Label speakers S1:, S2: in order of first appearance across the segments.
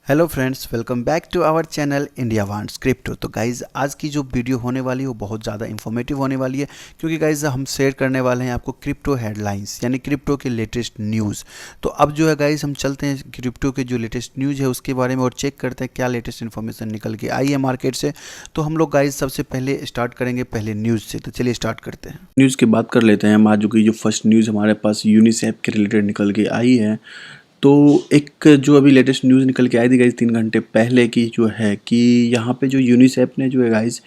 S1: Hello friends, welcome back to our channel India wants crypto. तो guys आज की जो वीडियो होने वाली है वो बहुत ज़्यादा इंफॉर्मेटिव होने वाली है, क्योंकि गाइज़ हम शेयर करने वाले हैं आपको क्रिप्टो हेडलाइंस यानी क्रिप्टो के लेटेस्ट न्यूज़। तो अब जो है गाइज़ हम चलते हैं क्रिप्टो के जो लेटेस्ट न्यूज़ है उसके बारे में और चेक करते हैं क्या लेटेस्ट इन्फॉर्मेशन निकल के आई है मार्केट से। तो हम लोग गाइज़ सबसे पहले स्टार्ट करेंगे पहले न्यूज़ से। तो चलिए स्टार्ट करते हैं।
S2: न्यूज़ की बात कर लेते हैं हम आज की जो फर्स्ट न्यूज़ हमारे पास यूनिसेफ के रिलेटेड निकल के आई है। तो एक जो अभी लेटेस्ट न्यूज़ निकल के आई थी गाइज 3 घंटे पहले की जो है कि यहाँ पे जो यूनिसेफ ने जो है गाइज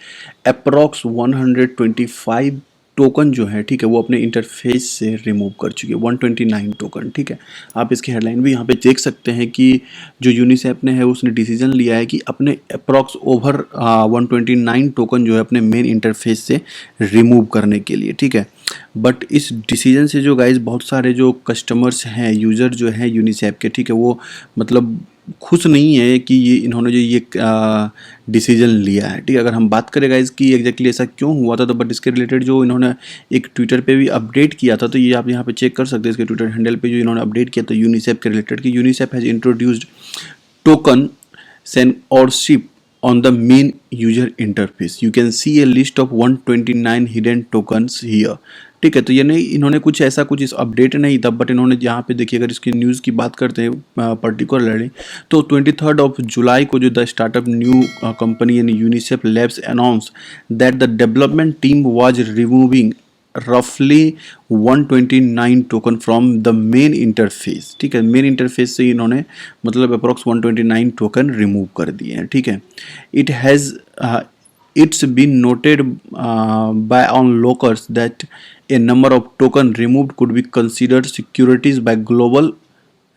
S2: अप्रॉक्स 125 टोकन जो है, ठीक है, वो अपने इंटरफेस से रिमूव कर चुकी है। 129 टोकन, ठीक है। आप इसकी हेडलाइन भी यहाँ पे देख सकते हैं कि जो यूनिसेफ ने है उसने डिसीजन लिया है कि अपने अप्रॉक्स ओवर 129 टोकन जो है अपने मेन इंटरफेस से रिमूव करने के लिए, ठीक है। बट इस डिसीजन से जो गाइज बहुत सारे जो कस्टमर्स हैं, यूज़र जो हैं यूनिसेफ के, ठीक है, वो मतलब खुश नहीं है कि ये इन्होंने जो ये डिसीजन लिया है, ठीक है। अगर हम बात करें गाइज कि एग्जैक्टली ऐसा क्यों हुआ था, तो बट इसके रिलेटेड जो इन्होंने एक ट्विटर पे भी अपडेट किया था, तो ये आप यहाँ पे चेक कर सकते हैं इसके ट्विटर हैंडल पे जो इन्होंने अपडेट किया था यूनिसेफ के रिलेटेड कि UNICEF has introduced token censorship on the main user interface. You can see a list of 129 hidden tokens here. ठीक है, तो ये नहीं, इन्होंने कुछ ऐसा कुछ इस अपडेट नहीं था, बट इन्होंने यहाँ पे देखिए, अगर इसकी न्यूज़ की बात करते हैं पर्टिकुलरली, तो 23 जुलाई को जो द स्टार्टअप न्यू कंपनी यानी UNICEF labs announce that the development team was removing रफली 129 token from the main interface, ठीक है। मेन इंटरफेस से इन्होंने मतलब अप्रॉक्स 129 टोकन रिमूव कर दिए हैं, ठीक है। It has it's been noted by onlookers that a number of token removed could be considered securities by global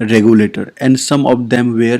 S2: regulator and some of them were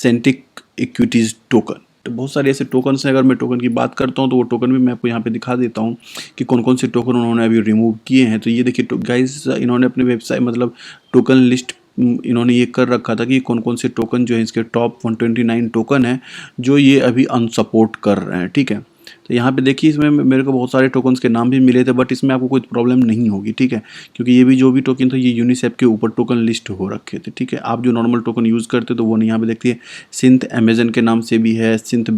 S2: synthetic equities token। तो बहुत सारे ऐसे tokens हैं। अगर मैं टोकन की बात करता हूँ तो वो टोकन भी मैं आपको यहाँ पे दिखा देता हूँ कि कौन कौन से टोकन उन्होंने अभी रिमूव किए हैं। तो ये देखिए गाइस, इन्होंने अपनी वेबसाइट मतलब टोकन लिस्ट इन्होंने ये कर रखा था कि कौन कौन से टोकन जो है इसके टॉप 129 टोकन है जो ये अभी अनसपोर्ट कर रहे हैं, ठीक है। तो यहाँ पे देखिए, इसमें मेरे को बहुत सारे टोकन्स के नाम भी मिले थे, बट इसमें आपको कोई प्रॉब्लम नहीं होगी, ठीक है, क्योंकि ये भी जो भी टोकन था ये यूनिसेफ के ऊपर टोकन लिस्ट हो रखे थे, ठीक है। आप जो नॉर्मल टोकन यूज़ करते तो वो नहीं, यहाँ पे देखिए सिंथ अमेजन के नाम से भी है, सिंथ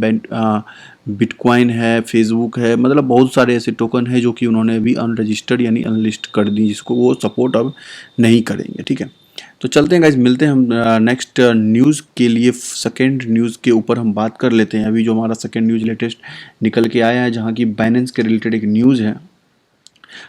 S2: बिटकॉइन है, फेसबुक है, मतलब बहुत सारे ऐसे टोकन है जो कि उन्होंने अभी अनरजिस्टर्ड यानी अनलिस्ट कर दी, जिसको वो सपोर्ट अब नहीं करेंगे, ठीक है। तो चलते हैं गाइज, मिलते हैं हम नेक्स्ट न्यूज़ के लिए। सेकेंड न्यूज़ के ऊपर हम बात कर लेते हैं। अभी जो हमारा सेकेंड न्यूज़ लेटेस्ट निकल के आया है, जहाँ की बाइनेंस के रिलेटेड एक न्यूज़ है।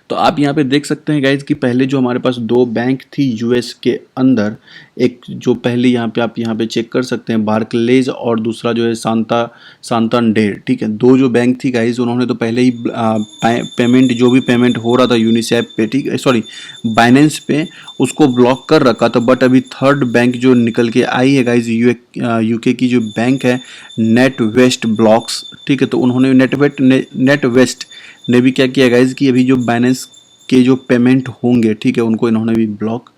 S2: तो आप यहाँ पे देख सकते हैं गाइज कि पहले जो हमारे पास दो बैंक थी यूएस के अंदर, एक जो पहले यहाँ पे आप यहाँ पे चेक कर सकते हैं बार्कलेज और दूसरा जो है सांतांडेर, ठीक है। दो जो बैंक थी गाइज, उन्होंने तो पहले ही पेमेंट जो भी पेमेंट हो रहा था यूनिसेफ पे, ठीक है, सॉरी बाइनेंस पे, उसको ब्लॉक कर रखा था। बट अभी थर्ड बैंक जो निकल के आई है गाइज, यूके की जो बैंक है नेटवेस्ट ब्लॉक्स, ठीक है। तो उन्होंने नेटवेस्ट ने भी क्या किया गाइज कि अभी जो बाइनेंस के जो पेमेंट होंगे, ठीक है, उनको इन्होंने भी ब्लॉक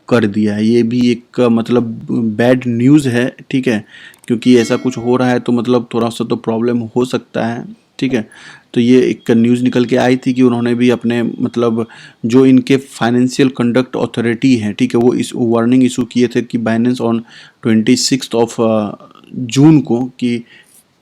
S2: कर दिया है। ये भी एक मतलब बैड न्यूज़ है, ठीक है, क्योंकि ऐसा कुछ हो रहा है तो मतलब थोड़ा सा तो प्रॉब्लम हो सकता है, ठीक है। तो ये एक न्यूज़ निकल के आई थी कि उन्होंने भी अपने मतलब जो इनके फाइनेंशियल कंडक्ट अथॉरिटी है, ठीक है, वो इस वार्निंग इशू किए थे कि बाइनेंस ऑन 26 जून को कि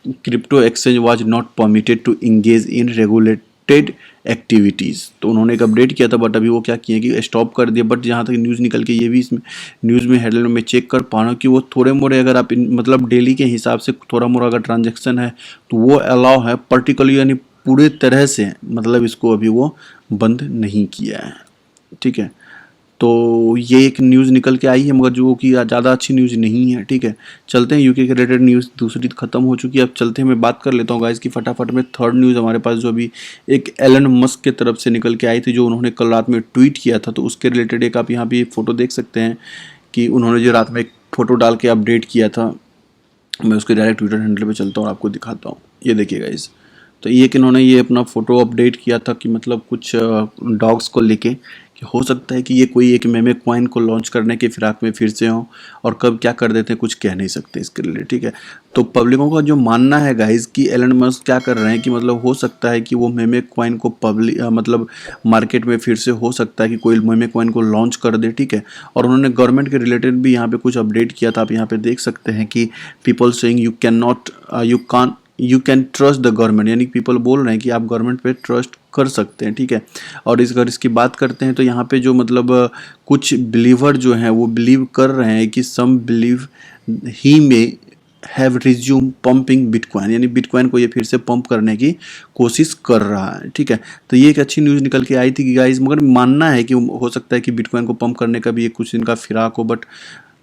S2: crypto exchange was not permitted to engage in regulated activities. तो उन्होंने एक अपडेट किया था, बट अभी वो क्या किए कि स्टॉप कर दिया। बट जहाँ तक न्यूज़ निकल के, ये भी इसमें न्यूज़ में हेडलाइन में चेक कर पा रहा हूँ कि वो थोड़े मोड़े अगर आप मतलब डेली के हिसाब से थोड़ा मोड़ा अगर ट्रांजेक्शन है तो वो अलाउ है, पर्टिकुलरली यानी पूरे तरह से मतलब इसको अभी वो बंद नहीं किया है, ठीक है। तो ये एक न्यूज़ निकल के आई है, मगर जो कि ज़्यादा अच्छी न्यूज़ नहीं है, ठीक है। चलते हैं, यूके के रिलेटेड न्यूज़ दूसरी ख़त्म हो चुकी है। अब चलते हैं, मैं बात कर लेता हूँ गाइस की फटाफट में थर्ड न्यूज़ हमारे पास जो अभी एक एलन मस्क के तरफ से निकल के आई थी, जो उन्होंने कल रात में ट्वीट किया था। तो उसके रिलेटेड एक आप यहाँ पे फ़ोटो देख सकते हैं कि उन्होंने जो रात में एक फ़ोटो डाल के अपडेट किया था। मैं उसके डायरेक्ट ट्विटर हैंडल पर चलता हूँ और आपको दिखाता हूँ। ये देखिए गाइस, तो ये कि इन्होंने ये अपना फ़ोटो अपडेट किया था कि मतलब कुछ डॉग्स को लेके हो सकता है कि ये कोई एक मेमे कॉइन को लॉन्च करने के फिराक में फिर से हो, और कब क्या कर देते हैं कुछ कह नहीं सकते इसके लिए, ठीक है। तो पब्लिकों का जो मानना है गाइज कि एलन मस्क क्या कर रहे हैं कि मतलब हो सकता है कि वो मेमे कॉइन को मतलब मार्केट में फिर से हो सकता है कि कोई मेमे कॉइन को लॉन्च कर दे, ठीक है। और उन्होंने गवर्नमेंट के रिलेटेड भी यहाँ पे कुछ अपडेट किया था। आप यहाँ पे देख सकते हैं कि people saying you can trust the government, यानी पीपल बोल रहे हैं कि आप गवर्नमेंट पे ट्रस्ट कर सकते हैं, ठीक है। और अगर इसकी बात करते हैं तो यहाँ पे जो मतलब कुछ बिलीवर जो हैं वो बिलीव कर रहे हैं कि सम बिलीव ही में हैव रिज्यूम पंपिंग बिटकॉइन, यानी बिटकॉइन को ये फिर से पंप करने की कोशिश कर रहा है, ठीक है। तो ये एक अच्छी न्यूज़ निकल के आई थी कि गाइस, मगर मानना है कि हो सकता है कि बिटकॉइन को पंप करने का भी एक कुछ दिन का फिराक हो, बट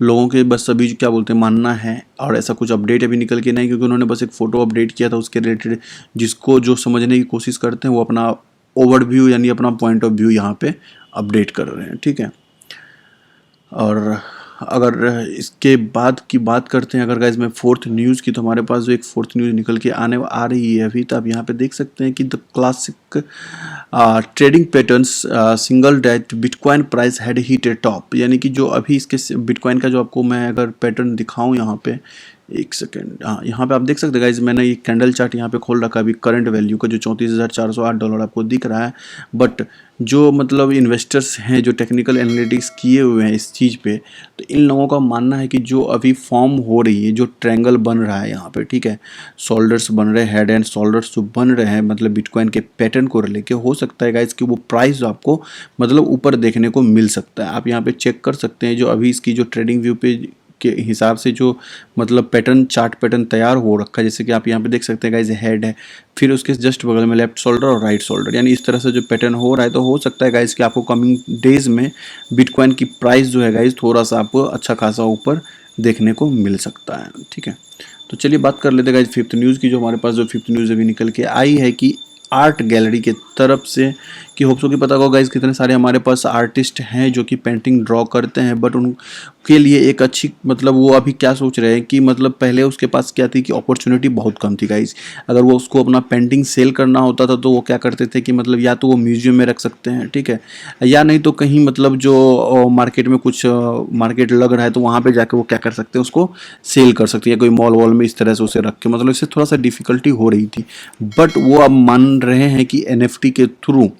S2: लोगों के बस सभी क्या बोलते हैं मानना है। और ऐसा कुछ अपडेट अभी निकल के नहीं, क्योंकि उन्होंने बस एक फ़ोटो अपडेट किया था उसके रिलेटेड, जिसको जो समझने की कोशिश करते हैं वो अपना ओवरव्यू यानी अपना पॉइंट ऑफ व्यू यहाँ पे अपडेट कर रहे हैं, ठीक है। और अगर इसके बाद की बात करते हैं अगर गाइज मैं फोर्थ न्यूज़ की, तो हमारे पास जो एक फोर्थ न्यूज़ निकल के आ रही है अभी, तो आप यहाँ पे देख सकते हैं कि the classic trading patterns single date bitcoin price had hit a top, यानी कि जो अभी इसके बिटकॉइन का जो आपको मैं अगर पैटर्न दिखाऊं यहाँ पे, एक सेकेंड, हाँ यहाँ पे आप देख सकते हैं गाइज, मैंने ये कैंडल चार्ट यहाँ पे खोल रखा है अभी करंट वैल्यू का, जो $34,408 आपको दिख रहा है। बट जो मतलब इन्वेस्टर्स हैं जो टेक्निकल एनालिटिक्स किए हुए हैं इस चीज़ पे, तो इन लोगों का मानना है कि जो अभी फॉर्म हो रही है, जो ट्रायंगल बन रहा है यहाँ पे, ठीक है, शोल्डर्स बन रहे हैं, हेड एंड शोल्डर्स जो बन रहे हैं मतलब बिटकॉइन के पैटर्न को लेके, हो सकता है गाइज कि वो प्राइस आपको मतलब ऊपर देखने को मिल सकता है। आप यहाँ पे चेक कर सकते हैं जो अभी इसकी जो ट्रेडिंग व्यू पे के हिसाब से जो मतलब पैटर्न चार्ट पैटर्न तैयार हो रखा है, जैसे कि आप यहाँ पे देख सकते हैं गाइज हेड है, फिर उसके जस्ट बगल में लेफ्ट शोल्डर और राइट शोल्डर, यानी इस तरह से जो पैटर्न हो रहा है। तो हो सकता है गाइज कि आपको कमिंग डेज में बिटकॉइन की प्राइस जो है गाइज थोड़ा सा आपको अच्छा खासा ऊपर देखने को मिल सकता है, ठीक है। तो चलिए बात कर लेते हैं गाइज फिफ्थ न्यूज़ की। जो हमारे पास जो फिफ्थ न्यूज़ अभी निकल के आई है कि आर्ट गैलरी के तरफ से, कि होप्सो की पता होगा गाइज कितने सारे हमारे पास आर्टिस्ट हैं जो कि पेंटिंग ड्रॉ करते हैं, बट उनके लिए एक अच्छी मतलब वो अभी क्या सोच रहे हैं कि मतलब पहले उसके पास क्या थी कि अपॉर्चुनिटी बहुत कम थी गाइज। अगर वो उसको अपना पेंटिंग सेल करना होता था तो वो क्या करते थे कि मतलब या तो वो म्यूजियम में रख सकते हैं, ठीक है, या नहीं तो कहीं मतलब जो मार्केट में कुछ मार्केट लग रहा है तो वहाँ पे जाके वो क्या कर सकते हैं उसको सेल कर सकते हैं, कोई मॉल वॉल में इस तरह से उसे रख के, मतलब इससे थोड़ा सा डिफिकल्टी हो रही थी। बट वो अब मान रहे हैं कि NFT के थ्रू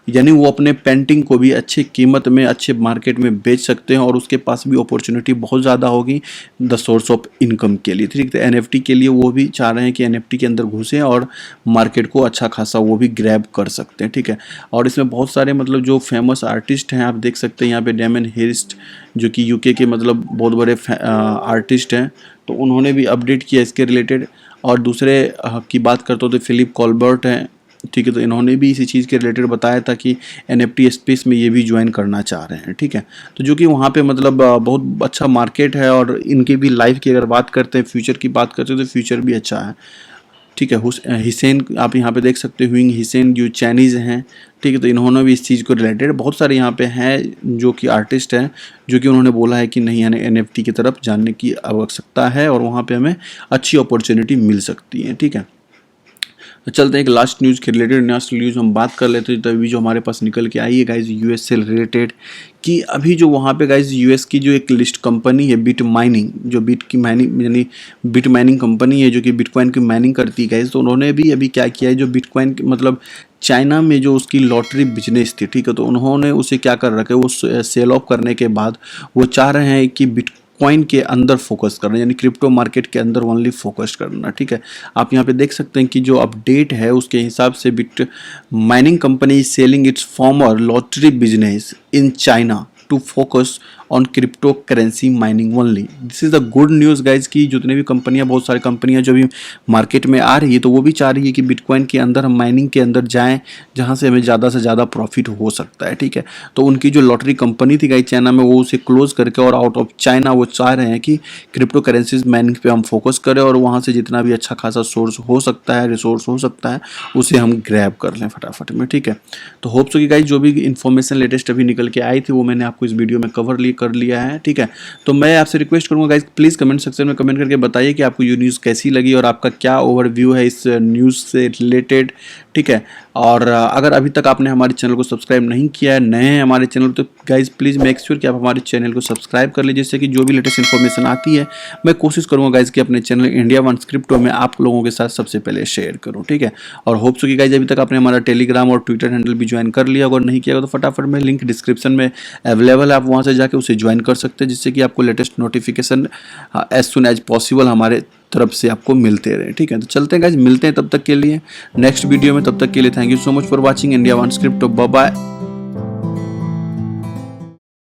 S2: यानी वो अपने पेंटिंग को भी अच्छी कीमत में अच्छे मार्केट में बेच सकते हैं, और उसके पास भी अपॉर्चुनिटी बहुत ज़्यादा होगी द सोर्स ऑफ इनकम के लिए, ठीक है। NFT के लिए वो भी चाह रहे हैं कि NFT के अंदर घुसें और मार्केट को अच्छा खासा वो भी ग्रैब कर सकते हैं, ठीक है। और इसमें बहुत सारे मतलब जो फेमस आर्टिस्ट हैं आप देख सकते हैं यहाँ पे, डेमन हिर्स्ट जो कि यूके के मतलब बहुत बड़े आर्टिस्ट हैं, तो उन्होंने भी अपडेट किया इसके रिलेटेड। और दूसरे की बात करते हो तो फिलिप कॉल्बर्ट हैं, ठीक है, तो इन्होंने भी इसी चीज़ के रिलेटेड बताया था कि NFT स्पेस में ये भी ज्वाइन करना चाह रहे हैं, ठीक है। तो जो कि वहाँ पे मतलब बहुत अच्छा मार्केट है, और इनकी भी लाइफ की अगर बात करते हैं, फ्यूचर की बात करते हैं तो फ्यूचर भी अच्छा है, ठीक है। हिसेन आप यहाँ पे देख सकते हो, ह्यूइंग हिसेन जो चाइनीज़ हैं, ठीक है, तो इन्होंने भी इस चीज़ को रिलेटेड बहुत सारे यहाँ पे हैं जो कि आर्टिस्ट हैं, जो कि उन्होंने बोला है कि नहीं हमें NFT की तरफ जानने की आवश्यकता है और वहाँ पे हमें अच्छी अपॉर्चुनिटी मिल सकती है, ठीक है। तो चलते हैं एक लास्ट न्यूज़ के रिलेटेड, नेक्स्ट न्यूज़ हम बात कर लेते हैं। तो अभी जो हमारे पास निकल के आई है गाइज US से रिलेटेड, कि अभी जो वहाँ पे गाइज US की जो एक लिस्ट कंपनी है बिट माइनिंग, जो बिट की माइनिंग यानी बिट माइनिंग कंपनी है जो कि बिटकॉइन की माइनिंग करती है गाइज, तो उन्होंने भी अभी क्या किया है, जो बिटकॉइन मतलब चाइना में जो उसकी लॉटरी बिजनेस थी, ठीक है, तो उन्होंने उसे क्या कर रखा है, वो सेल ऑफ करने के बाद वो चाह रहे हैं कि बिटकॉइन के अंदर फोकस करना, यानी क्रिप्टो मार्केट के अंदर ओनली फोकस करना, ठीक है। आप यहाँ पे देख सकते हैं कि जो अपडेट है उसके हिसाब से bit mining company selling its former lottery business in China to focus on cryptocurrency mining only. This is the good news guys की जितने भी कंपनियां, बहुत सारी कंपनियां जो भी मार्केट में आ रही है, तो वो भी चाह रही है कि बिटकॉइन के अंदर हम माइनिंग के अंदर जाएं जहां से हमें ज़्यादा से ज़्यादा प्रॉफिट हो सकता है, ठीक है। तो उनकी जो लॉटरी कंपनी थी गाइज चाइना में, वो उसे क्लोज करके और आउट ऑफ चाइना वो चाह रहे हैं कि क्रिप्टो करेंसीज माइनिंग पे हम फोकस करें और वहाँ से जितना भी अच्छा खासा सोर्स हो सकता है, रिसोर्स हो सकता है, उसे हम ग्रैब कर लें फटाफट में, ठीक है। तो होप सो कि गाइज जो भी इन्फॉर्मेशन लेटेस्ट अभी निकल के आई थी वो मैंने आपको इस वीडियो में कर लिया है, ठीक है। तो मैं आपसे रिक्वेस्ट करूंगा गाइज प्लीज़ कमेंट सेक्शन में कमेंट करके बताइए कि आपको ये न्यूज़ कैसी लगी और आपका क्या ओवरव्यू है इस न्यूज़ से रिलेटेड, ठीक है। और अगर अभी तक आपने हमारे चैनल को सब्सक्राइब नहीं किया है, नए हैं हमारे चैनल, तो गाइज प्लीज़ मेक श्योर कि आप हमारे चैनल को सब्सक्राइब कर लीजिए, जिससे कि जो भी लेटेस्ट इन्फॉर्मेशन आती है मैं कोशिश करूँगा गाइज कि अपने चैनल इंडिया वन क्रिप्टो में आप लोगों के साथ सबसे पहले शेयर करूँ, ठीक है। और होप सो कि गाइज अभी तक आपने हमारा टेलीग्राम और ट्विटर हैंडल भी ज्वाइन कर लिया, अगर नहीं किया तो फटाफट में लिंक डिस्क्रिप्शन में अवेलेबल है, आप वहाँ से जाके उसे ज्वाइन कर सकते हैं, जिससे कि आपको latest notification as soon as possible हमारे तरफ से आपको मिलते रहे, ठीक है। तो चलते हैं गाइज, मिलते हैं तब तक के लिए नेक्स्ट वीडियो में। तब तक के लिए thank you so much for watching India one crypto. Bye bye.